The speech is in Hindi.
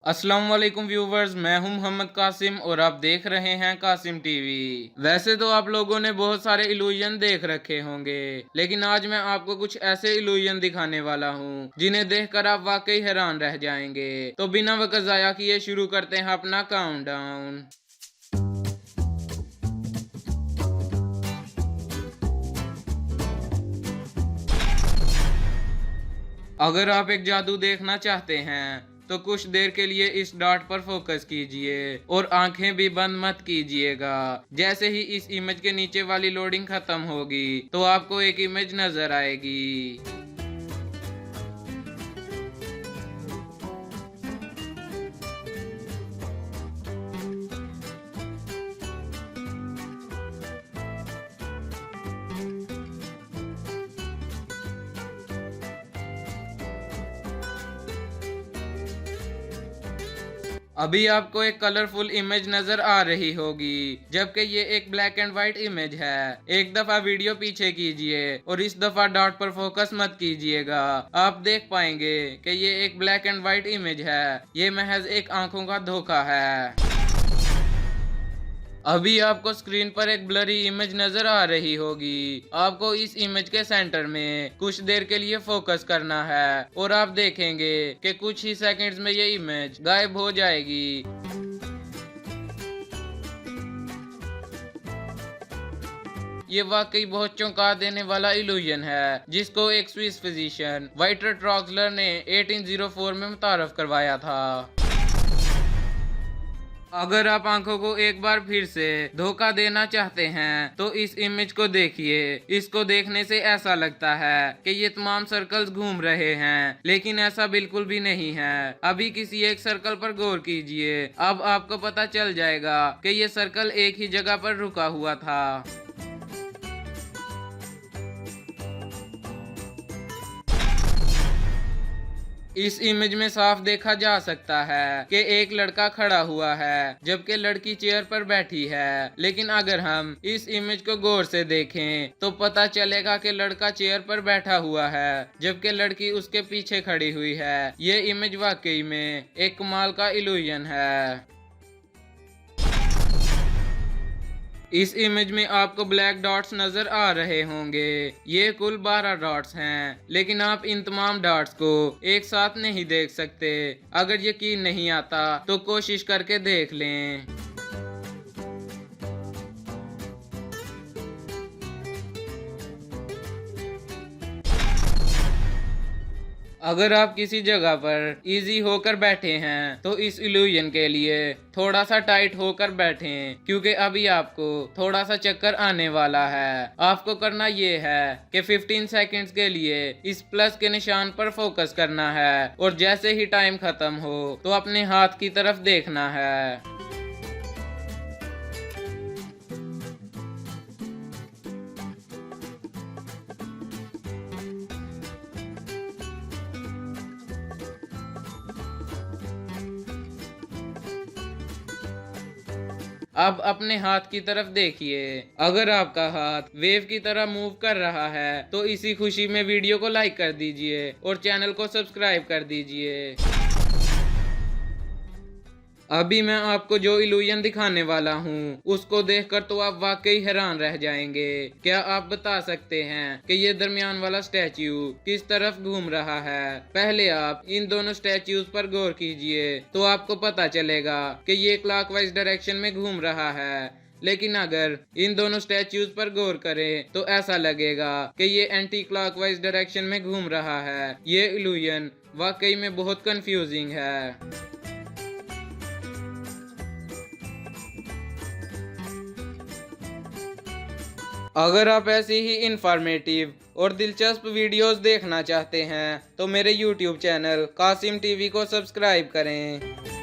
अस्सलाम वालेकुम व्यूवर्स, मैं हूं मोहम्मद कासिम और आप देख रहे हैं कासिम टीवी। वैसे तो आप लोगों ने बहुत सारे इल्यूजन देख रखे होंगे, लेकिन आज मैं आपको कुछ ऐसे इल्यूजन दिखाने वाला हूं जिन्हें देखकर आप वाकई हैरान रह जाएंगे। तो बिना वक्त जाया किए शुरू करते हैं अपना काउंटडाउन। अगर आप एक जादू देखना चाहते हैं तो कुछ देर के लिए इस डॉट पर फोकस कीजिए और आंखें भी बंद मत कीजिएगा। जैसे ही इस इमेज के नीचे वाली लोडिंग खत्म होगी तो आपको एक इमेज नजर आएगी। अभी आपको एक कलरफुल इमेज नजर आ रही होगी, जबकि ये एक ब्लैक एंड व्हाइट इमेज है। एक दफा वीडियो पीछे कीजिए और इस दफा डॉट पर फोकस मत कीजिएगा। आप देख पाएंगे कि ये एक ब्लैक एंड व्हाइट इमेज है। ये महज एक आंखों का धोखा है। अभी आपको स्क्रीन पर एक ब्लरी इमेज नजर आ रही होगी। आपको इस इमेज के सेंटर में कुछ देर के लिए फोकस करना है और आप देखेंगे कि कुछ ही सेकंड्स में ये इमेज गायब हो जाएगी। ये वाकई बहुत चौंका देने वाला इल्यूजन है, जिसको एक स्विस फिजिशियन वाइटर ट्रॉक्सलर ने 1804 में मुतारफ करवाया था। अगर आप आंखों को एक बार फिर से धोखा देना चाहते हैं तो इस इमेज को देखिए। इसको देखने से ऐसा लगता है कि ये तमाम सर्कल्स घूम रहे हैं, लेकिन ऐसा बिल्कुल भी नहीं है। अभी किसी एक सर्कल पर गौर कीजिए। अब आपको पता चल जाएगा कि ये सर्कल एक ही जगह पर रुका हुआ था। इस इमेज में साफ देखा जा सकता है कि एक लड़का खड़ा हुआ है जबकि लड़की चेयर पर बैठी है। लेकिन अगर हम इस इमेज को गौर से देखें तो पता चलेगा कि लड़का चेयर पर बैठा हुआ है जबकि लड़की उसके पीछे खड़ी हुई है। ये इमेज वाकई में एक कमाल का इल्यूजन है। इस इमेज में आपको ब्लैक डॉट्स नजर आ रहे होंगे। ये कुल 12 डॉट्स हैं, लेकिन आप इन तमाम डॉट्स को एक साथ नहीं देख सकते। अगर यकीन नहीं आता तो कोशिश करके देख लें। अगर आप किसी जगह पर इजी होकर बैठे हैं तो इस इल्यूजन के लिए थोड़ा सा टाइट होकर बैठें, क्योंकि अभी आपको थोड़ा सा चक्कर आने वाला है। आपको करना ये है कि 15 सेकंड्स के लिए इस प्लस के निशान पर फोकस करना है और जैसे ही टाइम खत्म हो तो अपने हाथ की तरफ देखना है। अब अपने हाथ की तरफ देखिए। अगर आपका हाथ वेव की तरह मूव कर रहा है तो इसी खुशी में वीडियो को लाइक कर दीजिए और चैनल को सब्सक्राइब कर दीजिए। अभी मैं आपको जो इल्यूजन दिखाने वाला हूँ उसको देखकर तो आप वाकई हैरान रह जाएंगे। क्या आप बता सकते हैं कि ये दरमियान वाला स्टैच्यू किस तरफ घूम रहा है? पहले आप इन दोनों स्टैच्यूज पर गौर कीजिए तो आपको पता चलेगा कि ये क्लॉकवाइज डायरेक्शन में घूम रहा है। लेकिन अगर इन दोनों स्टैच्यूज पर गौर करें तो ऐसा लगेगा कि ये एंटी क्लॉकवाइज डायरेक्शन में घूम रहा है। ये इल्यूजन वाकई में बहुत कंफ्यूजिंग है। अगर आप ऐसी ही इंफॉर्मेटिव और दिलचस्प वीडियोस देखना चाहते हैं तो मेरे YouTube चैनल कासिम टीवी को सब्सक्राइब करें।